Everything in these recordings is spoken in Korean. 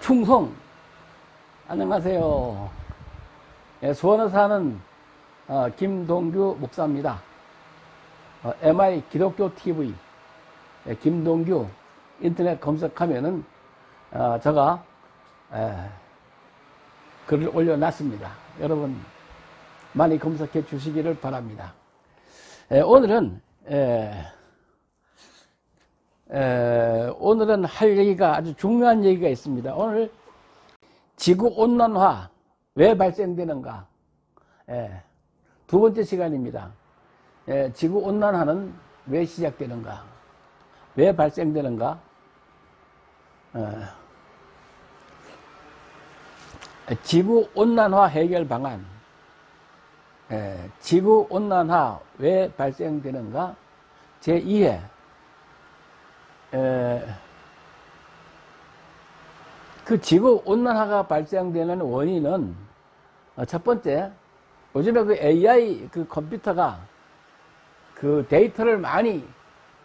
충성. 안녕하세요. 수원에 사는 김동규 목사입니다. MI 기독교 TV 김동규 인터넷 검색하면은 제가 글을 올려놨습니다. 여러분 많이 검색해 주시기를 바랍니다. 오늘은 할 얘기가 아주 중요한 얘기가 있습니다. 오늘 지구온난화 왜 발생되는가, 두 번째 시간입니다. 지구온난화는 왜 시작되는가, 왜 발생되는가, 지구온난화 해결 방안, 지구온난화 왜 발생되는가, 제2회 그 지구온난화가 발생되는 원인은 첫 번째, 요즘에 그 AI 그 컴퓨터가 그 데이터를 많이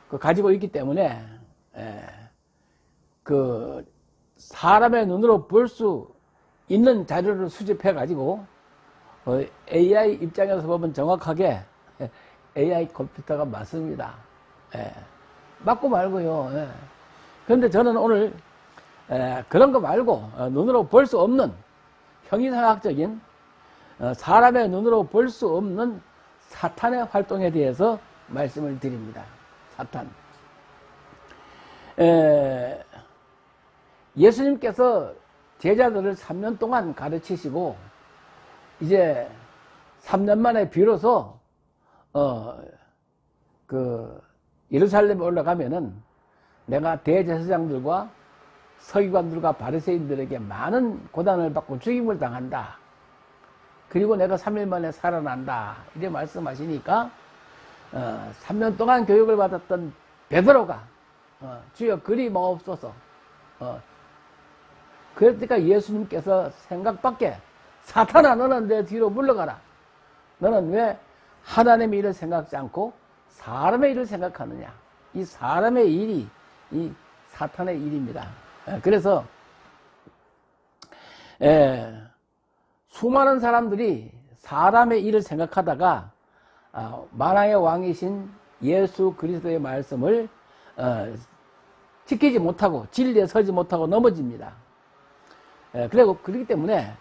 가지고 있기 때문에 그 사람의 눈으로 볼 수 있는 자료를 수집해 가지고 AI 입장에서 보면 정확하게 AI 컴퓨터가 맞습니다. 맞고 말고요. 그런데 저는 오늘 그런 거 말고 눈으로 볼 수 없는 형이상학적인 사람의 눈으로 볼 수 없는 사탄의 활동에 대해서 말씀을 드립니다. 사탄. 예수님께서 제자들을 3년 동안 가르치시고 이제 3년 만에 비로소 예루살렘에 올라가면은 내가 대제사장들과 서기관들과 바리새인들에게 많은 고난을 받고 죽임을 당한다. 그리고 내가 3일 만에 살아난다. 이렇게 말씀하시니까 3년 동안 교육을 받았던 베드로가 주여 그리 마옵소서. 그러니까 예수님께서 생각밖에, 사탄아 너는 내 뒤로 물러가라. 너는 왜 하나님의 일을 생각지 않고 사람의 일을 생각하느냐. 이 사람의 일이 이 사탄의 일입니다. 그래서 수많은 사람들이 사람의 일을 생각하다가 만왕의 왕이신 예수 그리스도의 말씀을 지키지 못하고 진리에 서지 못하고 넘어집니다. 그리고 그렇기 때문에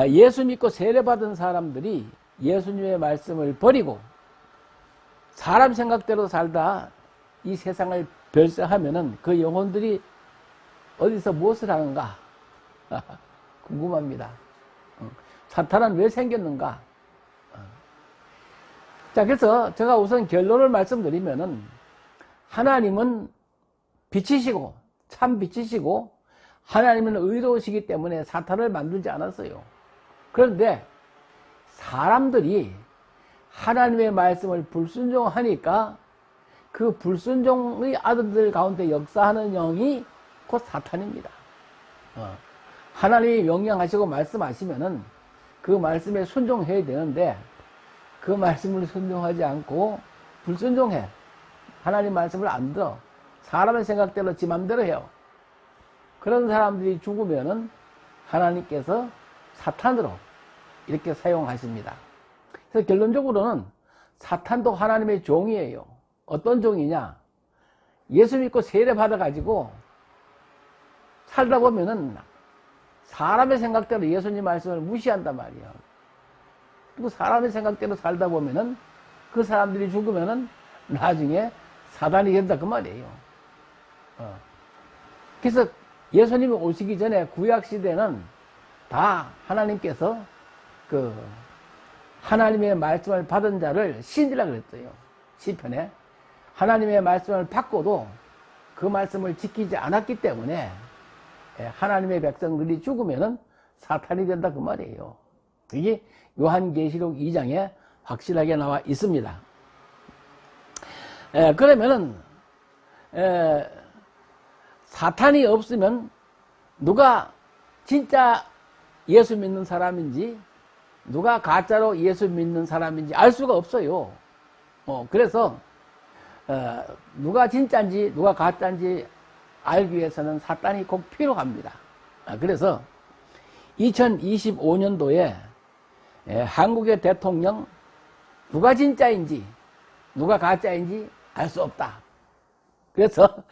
예수 믿고 세례받은 사람들이 예수님의 말씀을 버리고 사람 생각대로 살다 이 세상을 별세하면은 그 영혼들이 어디서 무엇을 하는가 궁금합니다. 사탄은 왜 생겼는가? 자, 그래서 제가 우선 결론을 말씀드리면은 하나님은 빛이시고 참 빛이시고 하나님은 의로우시기 때문에 사탄을 만들지 않았어요. 그런데 사람들이 하나님의 말씀을 불순종하니까 그 불순종의 아들들 가운데 역사하는 영이 곧 사탄입니다. 하나님이 명령하시고 말씀하시면은 그 말씀에 순종해야 되는데 그 말씀을 순종하지 않고 불순종해. 하나님 말씀을 안 들어. 사람의 생각대로 지 맘대로 해요. 그런 사람들이 죽으면은 하나님께서 사탄으로 이렇게 사용하십니다. 그래서 결론적으로는 사탄도 하나님의 종이에요. 어떤 종이냐? 예수 믿고 세례 받아가지고 살다 보면은 사람의 생각대로 예수님 말씀을 무시한단 말이에요. 그리고 사람의 생각대로 살다 보면은 그 사람들이 죽으면은 나중에 사단이 된다 그 말이에요. 그래서 예수님이 오시기 전에 구약시대는 다 하나님께서 하나님의 말씀을 받은 자를 신이라 그랬어요. 시편에. 하나님의 말씀을 받고도 그 말씀을 지키지 않았기 때문에 하나님의 백성들이 죽으면은 사탄이 된다 그 말이에요. 이게 요한계시록 2장에 확실하게 나와 있습니다. 그러면은 사탄이 없으면 누가 진짜 예수 믿는 사람인지 누가 가짜로 예수 믿는 사람인지 알 수가 없어요. 그래서 누가 진짜인지 누가 가짜인지 알기 위해서는 사탄이 꼭 필요합니다. 그래서 2025년도에 한국의 대통령 누가 진짜인지 누가 가짜인지 알 수 없다. 그래서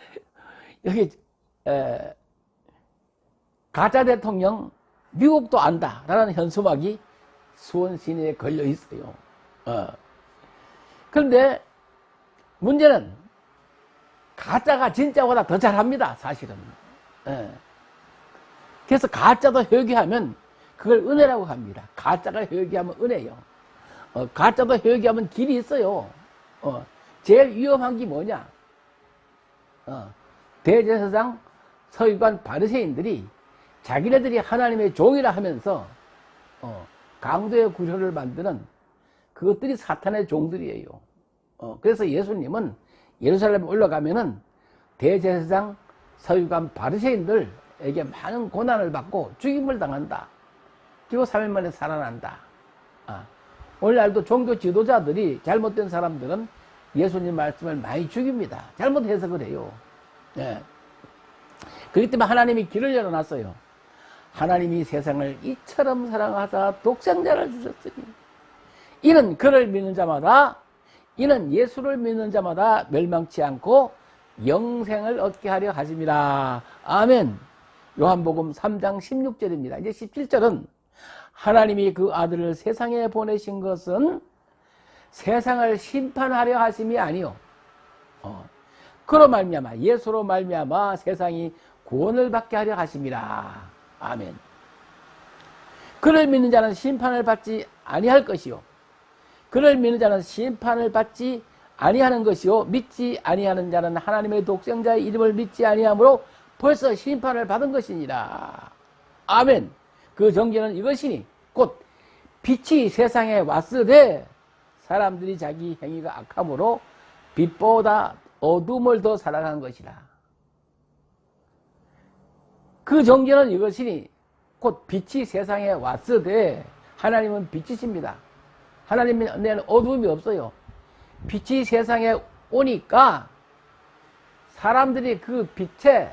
여기 가짜 대통령 미국도 안다라는 현수막이 수원 시내에 걸려 있어요. 그런데 문제는 가짜가 진짜보다 더 잘합니다. 사실은. 그래서 가짜도 회개하면 그걸 은혜라고 합니다. 가짜가 회개하면 은혜요. 가짜도 회개하면 길이 있어요. 제일 위험한 게 뭐냐? 대제사장, 서기관, 바리새인들이 자기네들이 하나님의 종이라 하면서 강도의 구조를 만드는 그것들이 사탄의 종들이에요. 그래서 예수님은 예루살렘에 올라가면은 대제사장, 서기관, 바리새인들에게 많은 고난을 받고 죽임을 당한다. 그리고 3일 만에 살아난다. 오늘날도 종교 지도자들이 잘못된 사람들은 예수님 말씀을 많이 죽입니다. 잘못 해석을 해요. 그렇기 때문에 하나님이 길을 열어놨어요. 하나님이 세상을 이처럼 사랑하사 독생자를 주셨으니 이는 그를 믿는 자마다 이는 예수를 믿는 자마다 멸망치 않고 영생을 얻게 하려 하심이라. 아멘. 요한복음 3장 16절입니다. 이제 17절은 하나님이 그 아들을 세상에 보내신 것은 세상을 심판하려 하심이 아니요 그로 말미암아 예수로 말미암아 세상이 구원을 받게 하려 하심이라. 아멘. 그를 믿는 자는 심판을 받지 아니할 것이요 그를 믿는 자는 심판을 받지 아니하는 것이요 믿지 아니하는 자는 하나님의 독생자의 이름을 믿지 아니하므로 벌써 심판을 받은 것이니라. 아멘. 그 정죄는 이것이니 곧 빛이 세상에 왔으되 사람들이 자기 행위가 악함으로 빛보다 어둠을 더 사랑한 것이라. 그 정죄는 이것이니 곧 빛이 세상에 왔으되 하나님은 빛이십니다. 하나님은 어둠이 없어요. 빛이 세상에 오니까 사람들이 그 빛에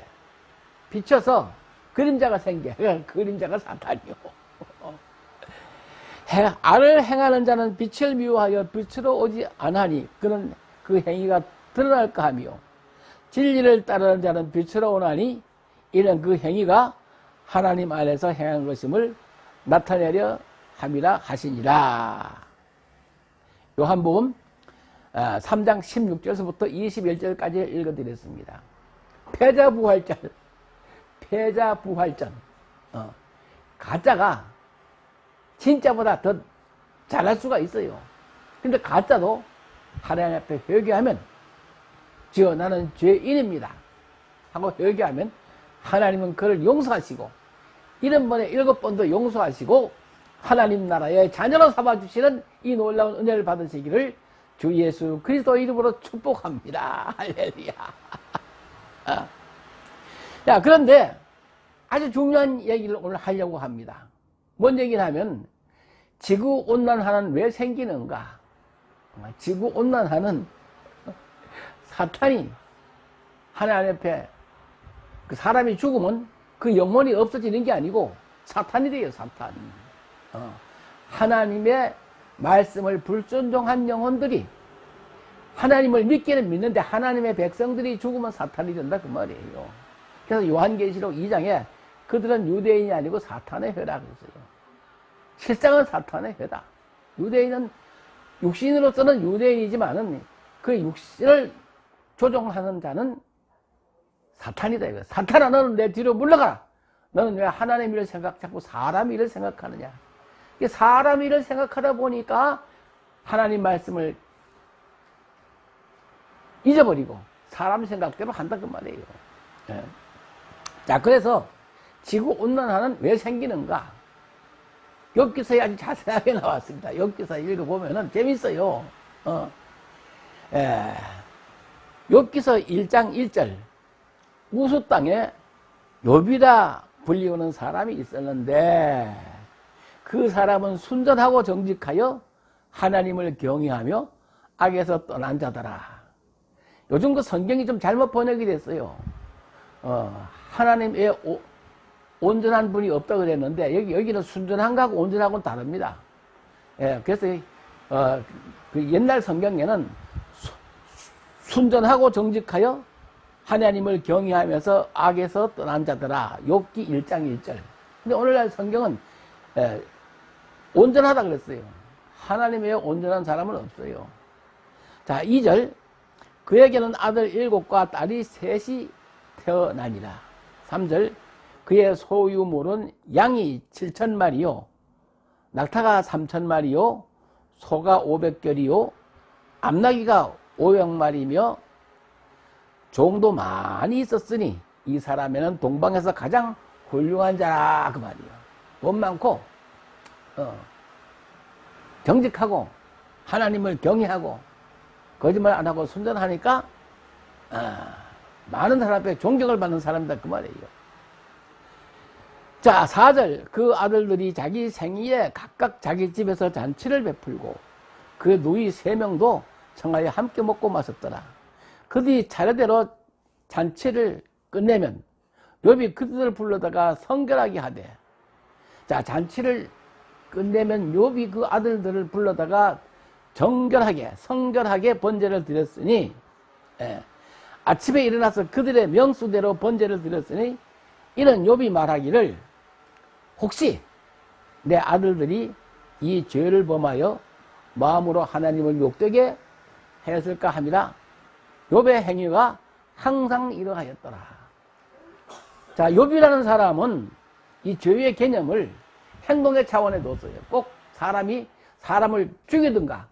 비춰서 그림자가 생겨. 그림자가 사탄이요. 악을 행하는 자는 빛을 미워하여 빛으로 오지 않으니 그는 그 행위가 드러날까 하며 진리를 따르는 자는 빛으로 오나니 이는 그 행위가 하나님 안에서 행한 것임을 나타내려 함이라 하시니라. 요한복음 3장 16절에서부터 21절까지 읽어드렸습니다. 패자부활전. 가짜가 진짜보다 더 잘할 수가 있어요. 근데 가짜도 하나님 앞에 회개하면 주여 나는 죄인입니다 하고 회개하면 하나님은 그를 용서하시고 70번에 7번도 용서하시고 하나님 나라의 자녀로 삼아주시는 이 놀라운 은혜를 받으시기를 주 예수 그리스도 이름으로 축복합니다. 할렐루야. 자, 그런데 아주 중요한 얘기를 오늘 하려고 합니다. 뭔 얘기를 하면 지구온난화는 왜 생기는가? 지구온난화는 사탄이 하나님 앞에 그 사람이 죽으면 그 영혼이 없어지는 게 아니고 사탄이 돼요. 사탄. 하나님의 말씀을 불순종한 영혼들이 하나님을 믿기는 믿는데 하나님의 백성들이 죽으면 사탄이 된다 그 말이에요. 그래서 요한계시록 2장에 그들은 유대인이 아니고 사탄의 회라 그랬어요. 실상은 사탄의 회다. 유대인은 육신으로서는 유대인이지만은 그 육신을 조종하는 자는 사탄이다 이거. 사탄아 너는 내 뒤로 물러가라. 너는 왜 하나님 일을 자꾸 사람 일을 생각하느냐. 사람 일을 생각하다 보니까 하나님 말씀을 잊어버리고 사람 생각대로 한다 그 말이에요. 자, 그래서 지구온난화는 왜 생기는가? 욥기서에 아주 자세하게 나왔습니다. 욥기서 읽어보면 재밌어요. 욥기서 1장 1절 우수 땅에 욥이라 불리우는 사람이 있었는데 그 사람은 순전하고 정직하여 하나님을 경외하며 악에서 떠난 자더라. 요즘 그 성경이 좀 잘못 번역이 됐어요. 하나님의 온전한 분이 없다고 그랬는데, 여기는 순전한 거하고 온전하고는 다릅니다. 예, 그래서, 그 옛날 성경에는 순전하고 정직하여 하나님을 경외하면서 악에서 떠난 자들아. 욥기 1장 1절. 근데 오늘날 성경은, 온전하다 그랬어요. 하나님 외에 온전한 사람은 없어요. 자, 2절. 그에게는 아들 7과 딸이 셋이 태어나니라. 3절. 그의 소유물은 양이 7,000마리요, 낙타가 3,000마리요, 소가 500결이요, 암나귀가 500마리며 종도 많이 있었으니 이 사람에는 동방에서 가장 훌륭한 자라, 그 말이에요. 돈 많고 정직하고 하나님을 경외하고 거짓말 안 하고 순전하니까 많은 사람 앞에 존경을 받는 사람이다, 그 말이에요. 자, 4절. 그 아들들이 자기 생일에 각각 자기 집에서 잔치를 베풀고 그 누이 3명도 청하여 함께 먹고 마셨더라. 그들이 차례대로 잔치를 끝내면 욥이 그들을 불러다가 성결하게 하되, 자, 잔치를 끝내면 욥이 그 아들들을 불러다가 성결하게 번제를 드렸으니, 아침에 일어나서 그들의 명수대로 번제를 드렸으니, 이는 욥이 말하기를 혹시 내 아들들이 이 죄를 범하여 마음으로 하나님을 욕되게 하였을까 함이라. 욥의 행위가 항상 이러하였더라. 자, 욥이라는 사람은 이 죄의 개념을 행동의 차원에 뒀어요. 꼭 사람이 사람을 죽이든가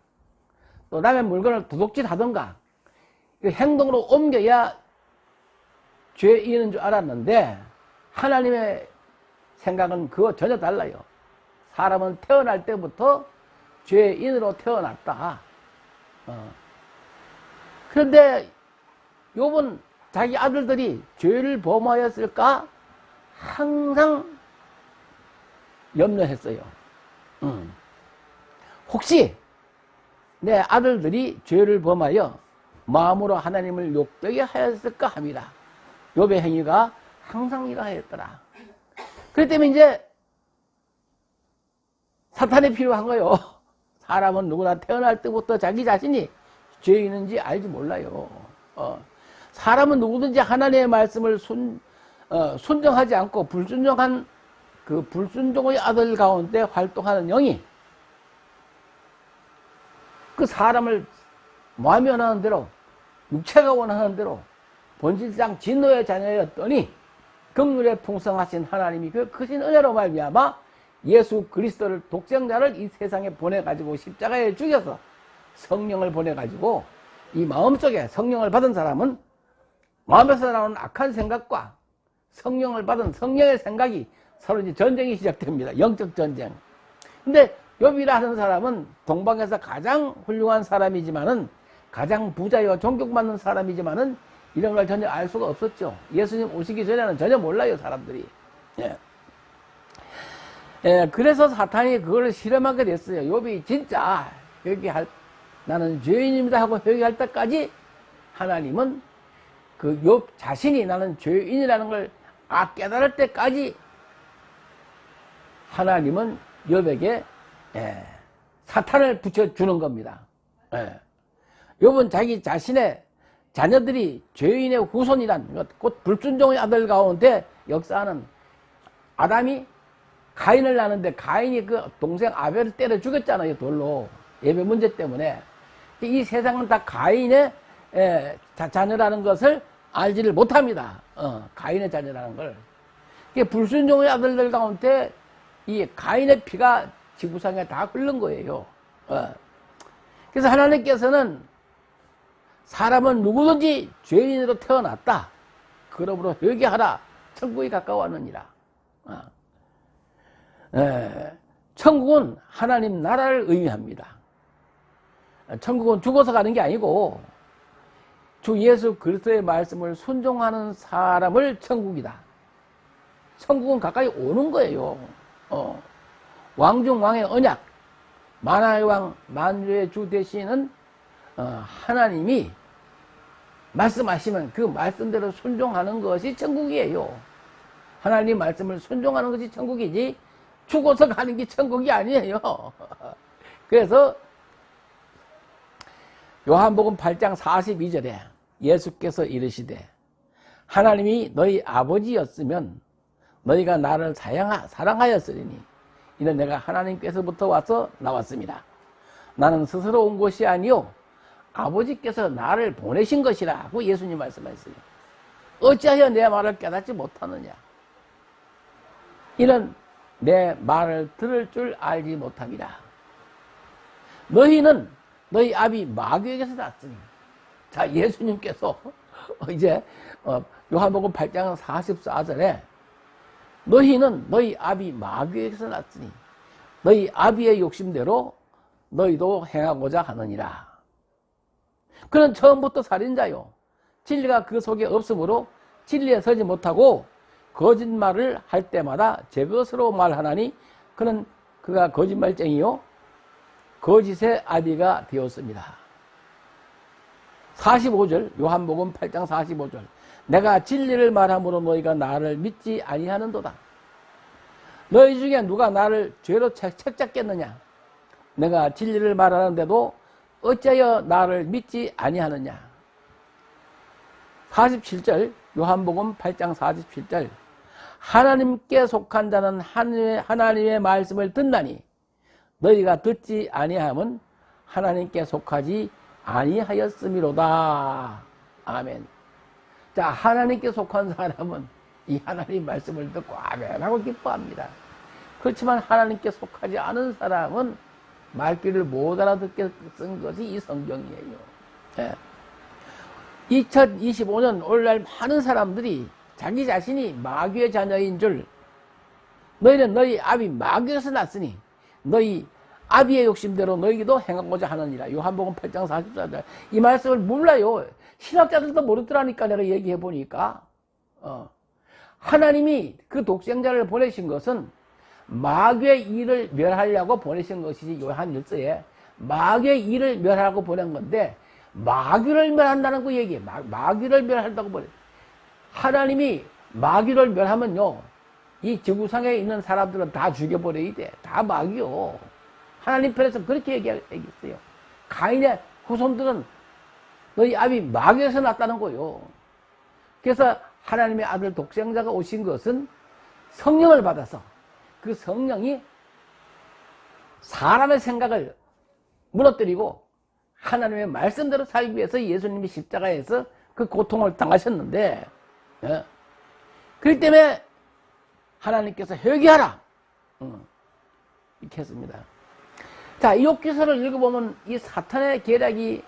또 남의 물건을 도둑질하든가 행동으로 옮겨야 죄인인 줄 알았는데, 하나님의 생각은 그거 전혀 달라요. 사람은 태어날 때부터 죄인으로 태어났다. 그런데 욥은 자기 아들들이 죄를 범하였을까 항상 염려했어요. 혹시 내 아들들이 죄를 범하여 마음으로 하나님을 욕되게 하였을까 함이라. 욥의 행위가 항상 이러하였더라. 그렇기 때문에 이제 사탄이 필요한 거예요. 사람은 누구나 태어날 때부터 자기 자신이 죄인인지 알지 몰라요. 사람은 누구든지 하나님의 말씀을 순종하지 않고 불순종한 그 불순종의 아들 가운데 활동하는 영이 그 사람을 마음이 원하는 대로, 육체가 원하는 대로 본질상 진노의 자녀였더니 긍휼에 풍성하신 하나님이 그 크신 은혜로 말미암아 예수 그리스도를 독생자를 이 세상에 보내가지고 십자가에 죽여서 성령을 보내가지고 이 마음속에 성령을 받은 사람은 마음에서 나오는 악한 생각과 성령을 받은 성령의 생각이 서로 이제 전쟁이 시작됩니다. 영적 전쟁. 근데 욥이라 하는 사람은 동방에서 가장 훌륭한 사람이지만은, 가장 부자요 존경받는 사람이지만은 이런 걸 전혀 알 수가 없었죠. 예수님 오시기 전에는 전혀 몰라요, 사람들이. 그래서 사탄이 그걸 실험하게 됐어요. 욥이 진짜 나는 죄인입니다 하고 회개할 때까지 하나님은 그 욥 자신이 나는 죄인이라는 걸 깨달을 때까지 하나님은 욥에게 사탄을 붙여주는 겁니다. 욥은 자기 자신의 자녀들이 죄인의 후손이란, 곧 불순종의 아들 가운데 역사하는 아담이 가인을 낳는데 가인이 그 동생 아벨을 때려 죽였잖아요, 돌로. 예배 문제 때문에. 이 세상은 다 가인의 자녀라는 것을 알지를 못합니다. 가인의 자녀라는 걸. 불순종의 아들들 가운데 이 가인의 피가 지구상에 다 흐른 거예요. 그래서 하나님께서는 사람은 누구든지 죄인으로 태어났다. 그러므로 회개하라. 천국이 가까웠느니라. 천국은 하나님 나라를 의미합니다. 천국은 죽어서 가는 게 아니고 주 예수 그리스도의 말씀을 순종하는 사람을 천국이다. 천국은 가까이 오는 거예요. 왕중 왕의 언약, 만화의 왕 만주의 주 되시는 하나님이 말씀하시면 그 말씀대로 순종하는 것이 천국이에요. 하나님 말씀을 순종하는 것이 천국이지 죽어서 가는 게 천국이 아니에요. 그래서 요한복음 8장 42절에 예수께서 이르시되 하나님이 너희 아버지였으면 너희가 나를 사랑하였으리니 이는 내가 하나님께서부터 와서 나왔습니다. 나는 스스로 온 것이 아니요 아버지께서 나를 보내신 것이라고 예수님 말씀하셨어요. 어찌하여 내 말을 깨닫지 못하느냐. 이는 내 말을 들을 줄 알지 못함이라. 너희는 너희 아비 마귀에게서 났으니. 자, 예수님께서 이제 요한복음 8장 44절에 너희는 너희 아비 마귀에게서 났으니 너희 아비의 욕심대로 너희도 행하고자 하느니라. 그는 처음부터 살인자요 진리가 그 속에 없으므로 진리에 서지 못하고 거짓말을 할 때마다 제 것으로 말하나니 그가 거짓말쟁이요 거짓의 아비가 되었습니다. 45절 요한복음 8장 45절 내가 진리를 말함으로 너희가 나를 믿지 아니하는도다. 너희 중에 누가 나를 죄로 책잡겠느냐. 내가 진리를 말하는데도 어찌하여 나를 믿지 아니하느냐. 47절 요한복음 8장 47절 하나님께 속한 자는 하나님의 말씀을 듣나니 너희가 듣지 아니함은 하나님께 속하지 아니하였음이로다. 아멘. 자, 하나님께 속한 사람은 이 하나님 말씀을 듣고 아멘 하고 기뻐합니다. 그렇지만 하나님께 속하지 않은 사람은 말귀를 못 알아듣게 쓴 것이 이 성경이에요. 예. 2025년 오늘날 많은 사람들이 자기 자신이 마귀의 자녀인 줄, 너희는 너희 아비 마귀에서 났으니 너희 아비의 욕심대로 너희도 행하고자 하느니라. 요한복음 8장 44절. 이 말씀을 몰라요. 신학자들도 모르더라니까 내가 얘기해 보니까. 하나님이 그 독생자를 보내신 것은 마귀의 일을 멸하려고 보내신 것이지. 요한 1서에 마귀의 일을 멸하려고 보낸 건데 마귀를 멸한다는 그 얘기예요. 마귀를 멸한다고 보내. 하나님이 마귀를 멸하면요 이 지구상에 있는 사람들은 다 죽여버려야 돼. 다 마귀요. 하나님 편에서 그렇게 얘기했어요. 가인의 후손들은 너희 아비 마귀에서 났다는 거요. 그래서 하나님의 아들 독생자가 오신 것은 성령을 받아서 그 성령이 사람의 생각을 무너뜨리고 하나님의 말씀대로 살기 위해서 예수님이 십자가에서 그 고통을 당하셨는데, 그렇기 때문에 하나님께서 회개하라 이렇게 했습니다. 자, 욥기서를 읽어보면 이 사탄의 계략이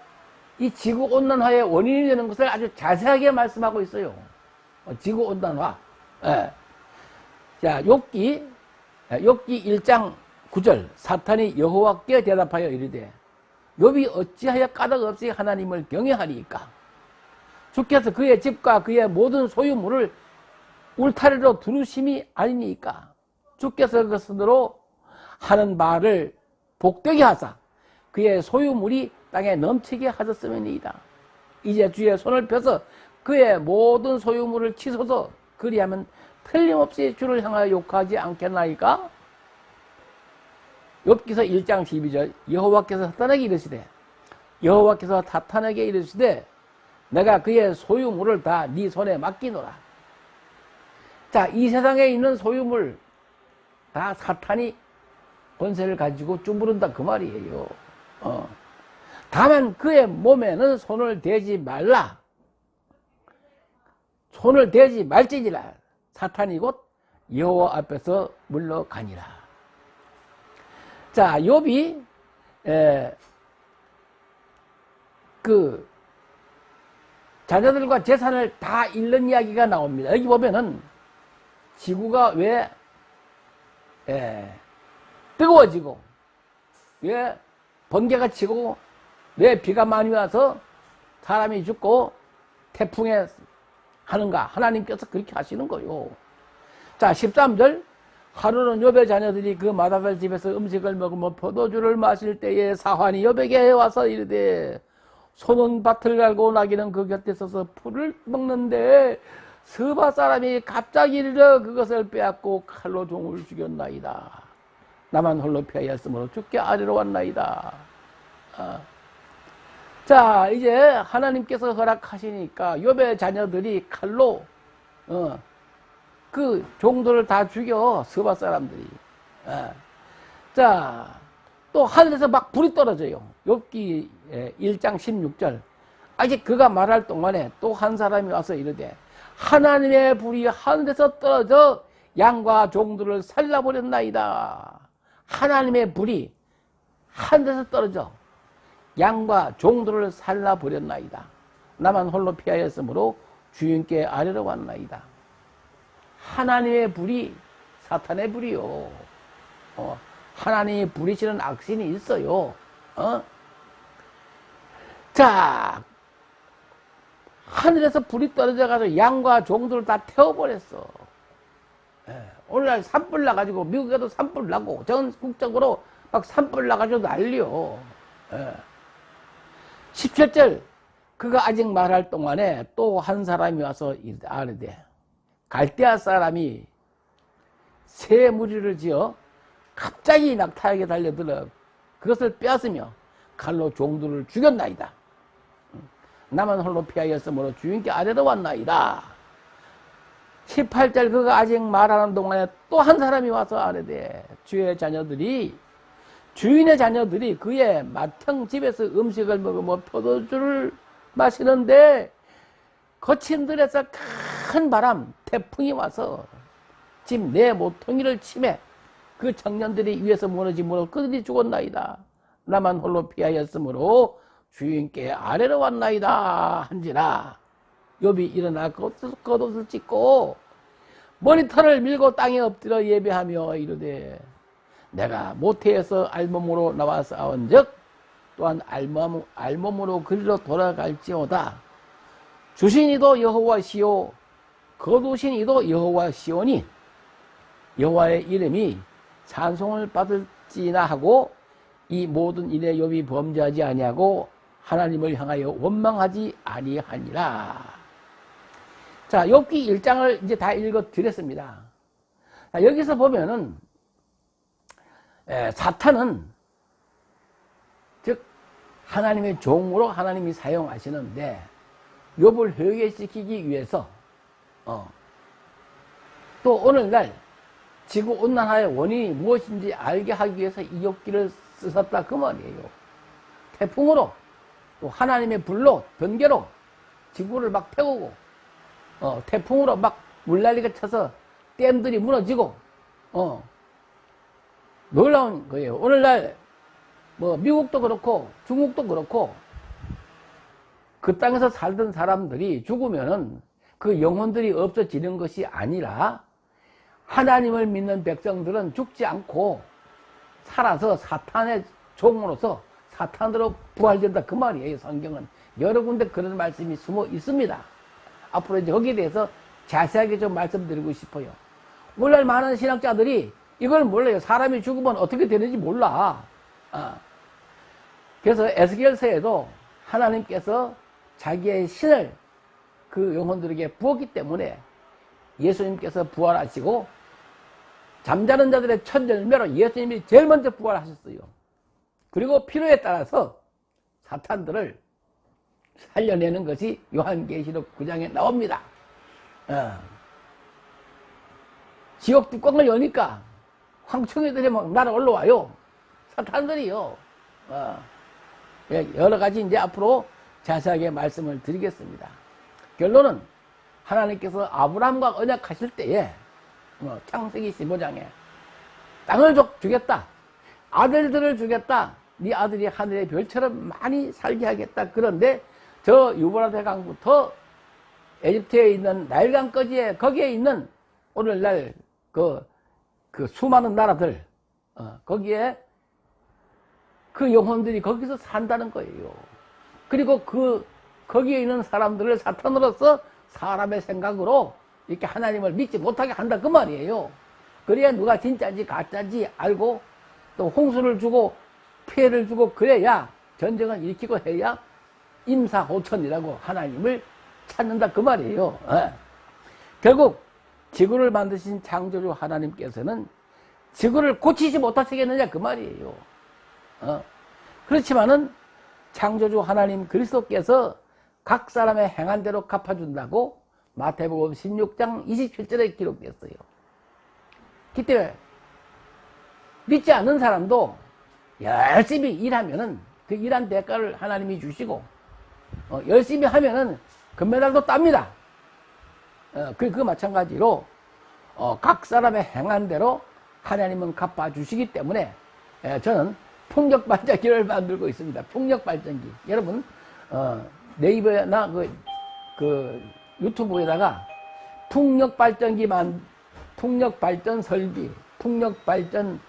이 지구온난화의 원인이 되는 것을 아주 자세하게 말씀하고 있어요. 지구온난화. 예. 자, 욥기 1장 9절 사탄이 여호와께 대답하여 이르되 욥이 어찌하여 까닭없이 하나님을 경외하리이까. 주께서 그의 집과 그의 모든 소유물을 울타리로 두르심이 아니니까. 주께서 그것으로 하는 바를 복되게 하사 그의 소유물이 땅에 넘치게 하셨음이니이다. 이제 주의 손을 펴서 그의 모든 소유물을 치소서. 그리하면 틀림없이 주를 향하여 욕하지 않겠나이까. 욥기서 1장 12절 여호와께서 사탄에게 이르시되 여호와께서 사탄에게 이르시되 내가 그의 소유물을 다 네 손에 맡기노라. 자, 이 세상에 있는 소유물 다 사탄이 권세를 가지고 주무른다 그 말이에요. 다만 그의 몸에는 손을 대지 말라. 손을 대지 말지니라. 사탄이 곧 여호와 앞에서 물러가니라. 자, 욥이 그 자녀들과 재산을 다 잃는 이야기가 나옵니다. 여기 보면은 지구가 왜 뜨거워지고 왜 번개가 치고 왜 비가 많이 와서 사람이 죽고 태풍에 하는가. 하나님께서 그렇게 하시는 거요. 자, 13절 하루는 욥의 자녀들이 그 마다벨 집에서 음식을 먹으며 포도주를 마실 때에 사환이 욥에게 와서 이르되 소는 밭을 갈고 나귀는 그 곁에 서서 풀을 먹는데 서바 사람이 갑자기 이르러 그것을 빼앗고 칼로 종을 죽였나이다. 나만 홀로 피하였으므로 죽게 아래로 왔나이다. 자, 이제 하나님께서 허락하시니까 욥의 자녀들이 칼로 그 종들을 다 죽여, 서바 사람들이. 자, 또 하늘에서 막 불이 떨어져요. 욥기 1장 16절. 아직 그가 말할 동안에 또 한 사람이 와서 이르되 하나님의 불이 하늘에서 떨어져 양과 종들을 살라버렸나이다. 하나님의 불이 하늘에서 떨어져 양과 종들을 살라버렸나이다. 나만 홀로 피하였으므로 주인께 아래로 왔나이다. 하나님의 불이 사탄의 불이요. 하나님이 부리시는 악신이 있어요. 자, 하늘에서 불이 떨어져가지고 양과 종들을 다 태워버렸어. 오늘날 산불 나가지고, 미국에도 산불 나고, 전국적으로 막 산불 나가지고 난리요. 17절, 그가 아직 말할 동안에 또 한 사람이 와서 아르되, 갈대아 사람이 새 무리를 지어 갑자기 낙타에게 달려들어 그것을 빼앗으며 칼로 종들을 죽였나이다. 나만 홀로 피하였으므로 주인께 아래로 왔나이다. 18절, 그가 아직 말하는 동안에 또 한 사람이 와서 아뢰되 주인의 자녀들이 그의 맏형 집에서 음식을 먹으며 포도주를 마시는데 거친 들에서 큰 바람, 태풍이 와서 집 내 모퉁이를 치매 그 청년들이 위에서 무너짐으로 그들이 죽었나이다. 나만 홀로 피하였으므로 주인께 아래로 왔나이다 한지라. 욥이 일어나 겉옷을 찢고 머리털을 밀고 땅에 엎드려 예배하며 이르되 내가 모태에서 알몸으로 나와 싸운즉 또한 알몸으로 그리로 돌아갈지어다. 주신 이도 여호와시요 거두신 이도 여호와시오니 여호와의 이름이 찬송을 받을지나 하고 이 모든 일에 욥이 범죄하지 아니하고 하나님을 향하여 원망하지 아니하니라. 자, 욥기 1장을 이제 다 읽어 드렸습니다. 자, 여기서 보면은 사탄은 즉 하나님의 종으로 하나님이 사용하시는데 욥을 회개시키기 위해서 또 오늘날 지구온난화의 원인이 무엇인지 알게 하기 위해서 이 욥기를 쓰셨다 그 말이에요. 태풍으로 또 하나님의 불로 번개로 지구를 막 태우고 태풍으로 막 물난리가 쳐서 댐들이 무너지고 놀라운 거예요. 오늘날 뭐 미국도 그렇고 중국도 그렇고 그 땅에서 살던 사람들이 죽으면은 그 영혼들이 없어지는 것이 아니라 하나님을 믿는 백성들은 죽지 않고 살아서 사탄의 종으로서 사탄으로 부활된다 그 말이에요. 성경은 여러 군데 그런 말씀이 숨어 있습니다. 앞으로 이제 거기에 대해서 자세하게 좀 말씀드리고 싶어요. 오늘날 많은 신학자들이 이걸 몰라요. 사람이 죽으면 어떻게 되는지 몰라. 그래서 에스겔서에도 하나님께서 자기의 신을 그 영혼들에게 부었기 때문에 예수님께서 부활하시고 잠자는 자들의 첫 열매로 예수님이 제일 먼저 부활하셨어요. 그리고 필요에 따라서 사탄들을 살려내는 것이 요한계시록 9장에 나옵니다. 지옥 뚜껑을 여니까 황충이들이 막 날아 올라와요. 사탄들이요. 여러 가지 이제 앞으로 자세하게 말씀을 드리겠습니다. 결론은 하나님께서 아브라함과 언약하실 때에 창세기 15장에 땅을 주겠다. 아들들을 주겠다. 네 아들이 하늘의 별처럼 많이 살게 하겠다. 그런데 저 유브라데 강부터 에집트에 있는 나일강까지에 거기에 있는 오늘날 그 수많은 나라들 거기에 그 영혼들이 거기서 산다는 거예요. 그리고 거기에 있는 사람들을 사탄으로서 사람의 생각으로 이렇게 하나님을 믿지 못하게 한다 그 말이에요. 그래야 누가 진짜인지 가짜인지 알고 또 홍수를 주고 피해를 주고 그래야 전쟁을 일으키고 해야 임사호천이라고 하나님을 찾는다 그 말이에요. 결국 지구를 만드신 창조주 하나님께서는 지구를 고치지 못하시겠느냐 그 말이에요. 그렇지만은 창조주 하나님 그리스도께서 각 사람의 행한 대로 갚아준다고 마태복음 16장 27절에 기록됐어요. 그 때문에 믿지 않는 사람도 열심히 일하면은 그 일한 대가를 하나님이 주시고 열심히 하면은 금메달도 땁니다. 그 마찬가지로 각 사람의 행한 대로 하나님은 갚아주시기 때문에 저는 풍력발전기를 만들고 있습니다. 풍력발전기. 여러분 네이버나 그 유튜브에다가 풍력발전 설비, 풍력발전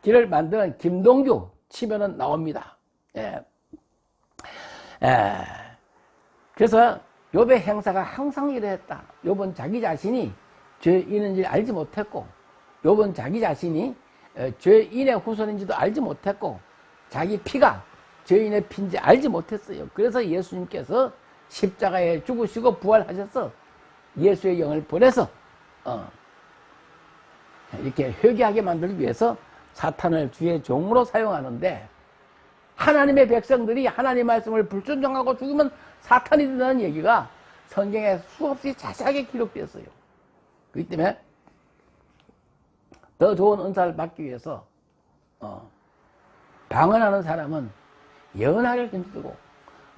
기를 만드는 김동규 치면은 나옵니다. 그래서 욥의 행사가 항상 이랬다. 욥은 자기 자신이 죄인인지 알지 못했고, 욥은 자기 자신이 죄인의 후손인지도 알지 못했고, 자기 피가 죄인의 피인지 알지 못했어요. 그래서 예수님께서 십자가에 죽으시고 부활하셔서 예수의 영을 보내서 이렇게 회개하게 만들기 위해서 사탄을 주의 종으로 사용하는데, 하나님의 백성들이 하나님 말씀을 불순종하고 죽으면 사탄이 된다는 얘기가 성경에 수없이 자세하게 기록되었어요. 그렇기 때문에 더 좋은 은사를 받기 위해서 방언하는 사람은 예언하기를 힘쓰고,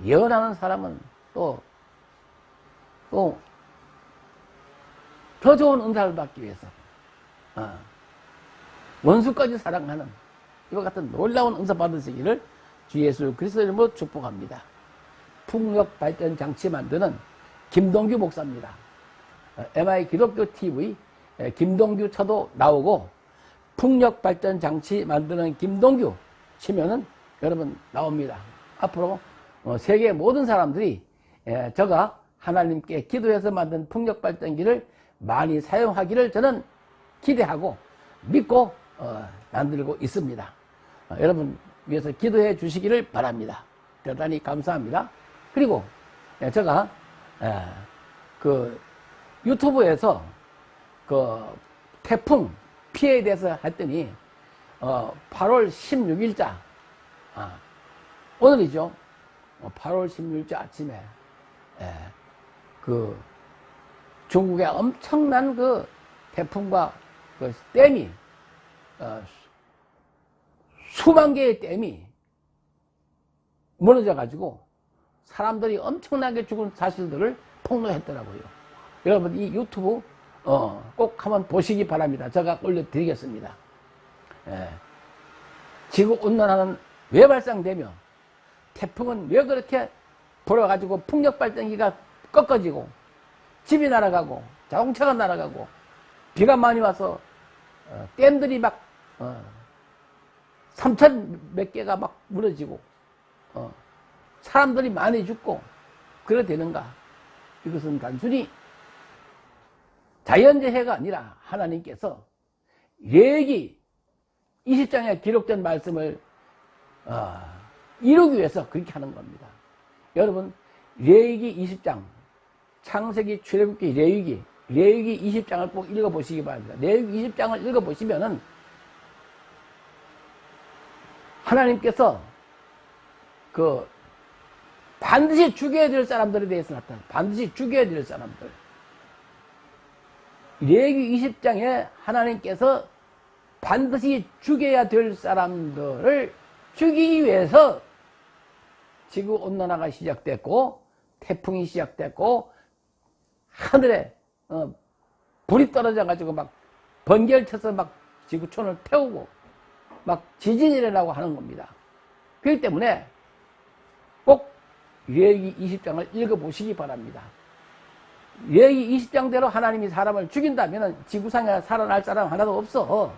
예언하는 사람은 또 더 좋은 은사를 받기 위해서 원수까지 사랑하는 이와 같은 놀라운 은사 받으시기를 주 예수 그리스도 이름으로 축복합니다. 풍력발전 장치 만드는 김동규 목사입니다. MI 기독교 TV 김동규 쳐도 나오고, 풍력발전 장치 만드는 김동규 치면은 여러분 나옵니다. 앞으로 세계 모든 사람들이 저가 하나님께 기도해서 만든 풍력발전기를 많이 사용하기를 저는 기대하고 믿고 만들고 있습니다. 여러분 위해서 기도해 주시기를 바랍니다. 대단히 감사합니다. 그리고 제가 그 유튜브에서 그 태풍 피해에 대해서 했더니 8월 16일자 오늘이죠. 8월 16일자 아침에 그 중국의 엄청난 그 태풍과 그 댐이 수만 개의 댐이 무너져 가지고 사람들이 엄청나게 죽은 사실들을 폭로했더라고요. 여러분 이 유튜브 꼭 한번 보시기 바랍니다. 제가 올려드리겠습니다. 지구온난화는 왜 발생되며 태풍은 왜 그렇게 불어가지고 풍력발전기가 꺾어지고 집이 날아가고 자동차가 날아가고 비가 많이 와서 댐들이 막 3천 몇 개가 막 무너지고 사람들이 많이 죽고 그래 되는가? 이것은 단순히 자연재해가 아니라 하나님께서 레위기 20장에 기록된 말씀을 이루기 위해서 그렇게 하는 겁니다. 여러분 레위기 20장, 창세기, 출애굽기, 레위기 20장을 꼭 읽어보시기 바랍니다. 레위기 20장을 읽어보시면은 하나님께서 그 반드시 죽여야 될 사람들에 대해서 나타나, 반드시 죽여야 될 사람들. 레위기 20장에 하나님께서 반드시 죽여야 될 사람들을 죽이기 위해서 지구온난화가 시작됐고 태풍이 시작됐고 하늘에 불이 떨어져가지고 막 번개를 쳐서 막 지구촌을 태우고 막 지진이 일어나고 하는 겁니다. 그렇기 때문에 꼭 레위기 20장을 읽어보시기 바랍니다. 레위기 20장대로 하나님이 사람을 죽인다면 지구상에 살아날 사람 하나도 없어.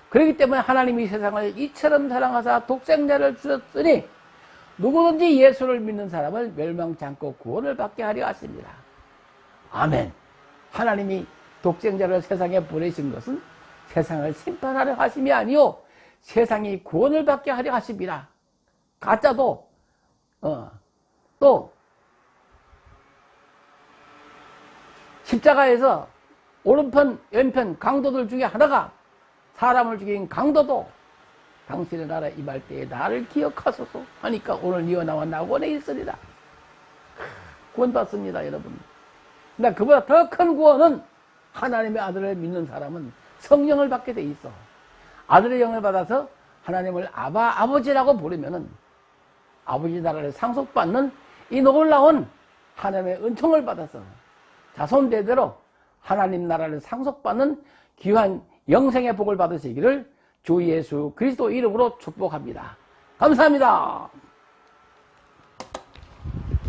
그렇기 때문에 하나님이 세상을 이처럼 사랑하사 독생자를 주셨으니 누구든지 예수를 믿는 사람을 멸망치 않고 구원을 받게 하려 하십니다. 아멘. 하나님이 독생자를 세상에 보내신 것은 세상을 심판하려 하심이 아니요 세상이 구원을 받게 하려 하십니다. 가짜도 또 십자가에서 오른편, 왼편 강도들 중에 하나가 사람을 죽인 강도도 당신의 나라에 임할 때에 나를 기억하소서 하니까 오늘 니와 나와 낙원에 있으리라. 구원받습니다, 여러분. 근데 그보다 더 큰 구원은 하나님의 아들을 믿는 사람은 성령을 받게 돼 있어. 아들의 영을 받아서 하나님을 아버지라고 부르면은 아버지 나라를 상속받는 이 놀라운 하나님의 은총을 받아서 자손 대대로 하나님 나라를 상속받는 귀한 영생의 복을 받으시기를 주 예수 그리스도 이름으로 축복합니다. 감사합니다.